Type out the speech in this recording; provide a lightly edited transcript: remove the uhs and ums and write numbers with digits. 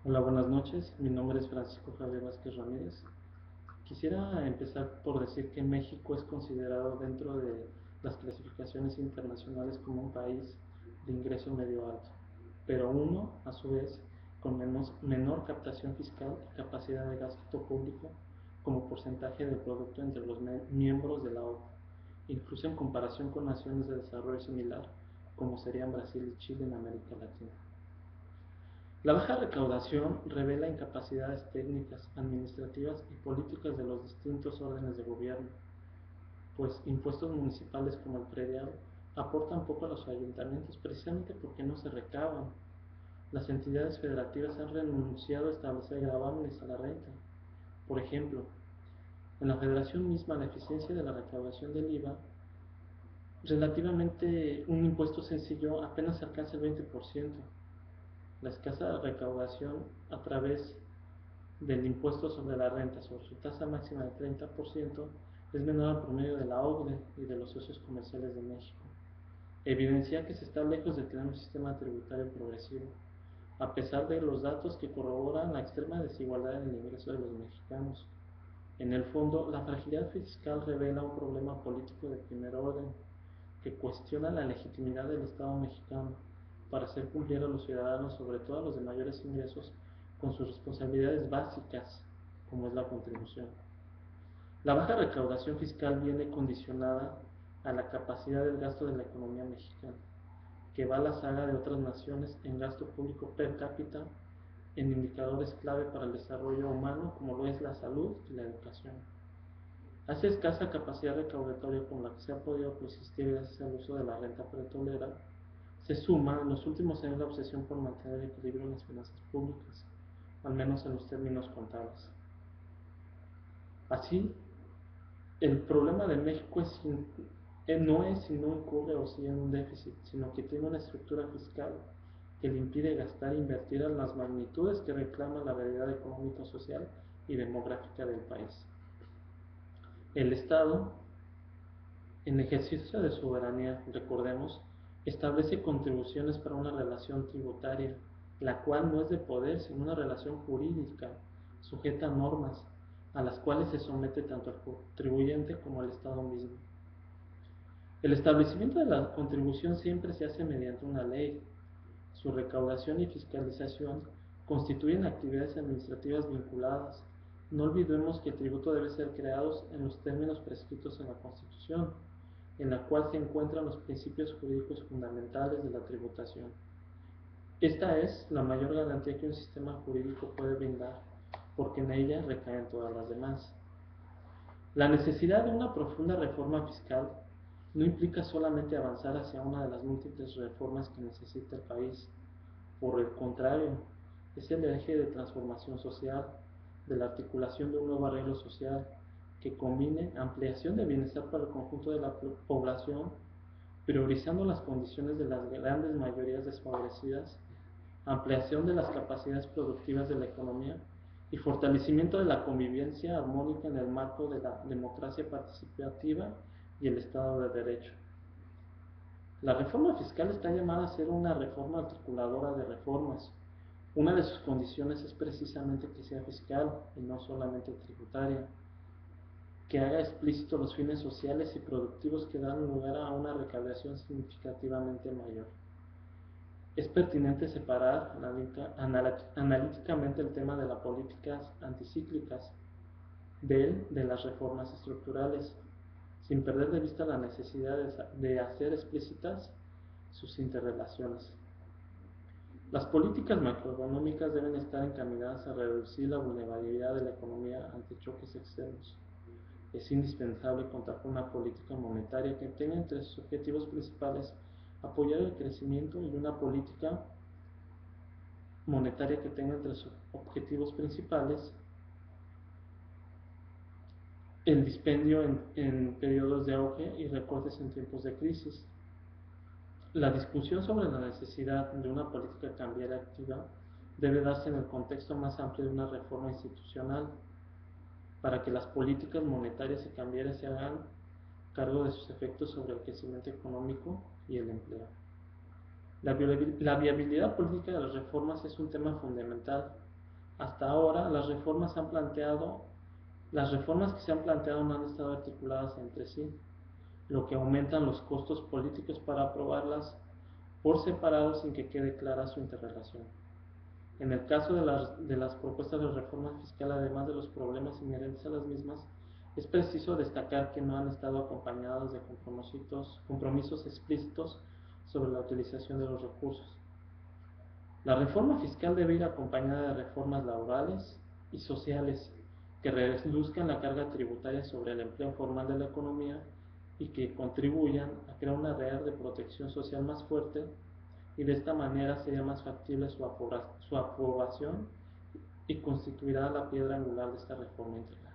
Hola, buenas noches. Mi nombre es Francisco Javier Vázquez Ramírez. Quisiera empezar por decir que México es considerado dentro de las clasificaciones internacionales como un país de ingreso medio alto, pero uno, a su vez, con menor captación fiscal y capacidad de gasto público como porcentaje del producto entre los miembros de la OCDE, incluso en comparación con naciones de desarrollo similar como serían Brasil y Chile en América Latina. La baja recaudación revela incapacidades técnicas, administrativas y políticas de los distintos órdenes de gobierno, pues impuestos municipales como el predial aportan poco a los ayuntamientos precisamente porque no se recaban. Las entidades federativas han renunciado a establecer gravámenes a la renta. Por ejemplo, en la federación misma la eficiencia de la recaudación del IVA, relativamente un impuesto sencillo apenas alcanza el 20%. La escasa recaudación a través del impuesto sobre la renta sobre su tasa máxima de 30% es menor al promedio de la OCDE y de los socios comerciales de México. Evidencia que se está lejos de tener un sistema tributario progresivo, a pesar de los datos que corroboran la extrema desigualdad en el ingreso de los mexicanos. En el fondo, la fragilidad fiscal revela un problema político de primer orden que cuestiona la legitimidad del Estado mexicano para hacer cumplir a los ciudadanos, sobre todo a los de mayores ingresos, con sus responsabilidades básicas, como es la contribución. La baja recaudación fiscal viene condicionada a la capacidad del gasto de la economía mexicana, que va a la saga de otras naciones en gasto público per cápita en indicadores clave para el desarrollo humano, como lo es la salud y la educación. A esa escasa capacidad recaudatoria con la que se ha podido persistir gracias al uso de la renta petrolera, se suma en los últimos años la obsesión por mantener equilibrio en las finanzas públicas, al menos en los términos contables. Así, el problema de México no es si no incurre o si en un déficit, sino que tiene una estructura fiscal que le impide gastar e invertir en las magnitudes que reclama la realidad económica, social y demográfica del país. El Estado, en ejercicio de soberanía, recordemos, establece contribuciones para una relación tributaria, la cual no es de poder, sino una relación jurídica, sujeta a normas, a las cuales se somete tanto el contribuyente como el Estado mismo. El establecimiento de la contribución siempre se hace mediante una ley. Su recaudación y fiscalización constituyen actividades administrativas vinculadas. No olvidemos que el tributo debe ser creado en los términos prescritos en la Constitución, en la cual se encuentran los principios jurídicos fundamentales de la tributación. Esta es la mayor garantía que un sistema jurídico puede brindar, porque en ella recaen todas las demás. La necesidad de una profunda reforma fiscal no implica solamente avanzar hacia una de las múltiples reformas que necesita el país. Por el contrario, es el eje de transformación social, de la articulación de un nuevo arreglo social que combine ampliación de bienestar para el conjunto de la población, priorizando las condiciones de las grandes mayorías desfavorecidas, ampliación de las capacidades productivas de la economía y fortalecimiento de la convivencia armónica en el marco de la democracia participativa y el Estado de Derecho. La reforma fiscal está llamada a ser una reforma articuladora de reformas. Una de sus condiciones es precisamente que sea fiscal y no solamente tributaria, que haga explícito los fines sociales y productivos que dan lugar a una recaudación significativamente mayor. Es pertinente separar analíticamente el tema de las políticas anticíclicas de las reformas estructurales, sin perder de vista la necesidad de hacer explícitas sus interrelaciones. Las políticas macroeconómicas deben estar encaminadas a reducir la vulnerabilidad de la economía ante choques externos. Es indispensable contar con una política monetaria que tenga entre sus objetivos principales apoyar el crecimiento y una política monetaria que tenga entre sus objetivos principales el dispendio en periodos de auge y recortes en tiempos de crisis. La discusión sobre la necesidad de una política cambiaria activa debe darse en el contexto más amplio de una reforma institucional para que las políticas monetarias y cambiarias se hagan cargo de sus efectos sobre el crecimiento económico y el empleo. La viabilidad política de las reformas es un tema fundamental, Hasta ahora, las reformas que se han planteado no han estado articuladas entre sí, lo que aumentan los costos políticos para aprobarlas por separado sin que quede clara su interrelación. En el caso de las propuestas de reforma fiscal, además de los problemas inherentes a las mismas, es preciso destacar que no han estado acompañadas de compromisos explícitos sobre la utilización de los recursos. La reforma fiscal debe ir acompañada de reformas laborales y sociales que reduzcan la carga tributaria sobre el empleo formal de la economía y que contribuyan a crear una red de protección social más fuerte, y de esta manera sería más factible su aprobación y constituirá la piedra angular de esta reforma integral.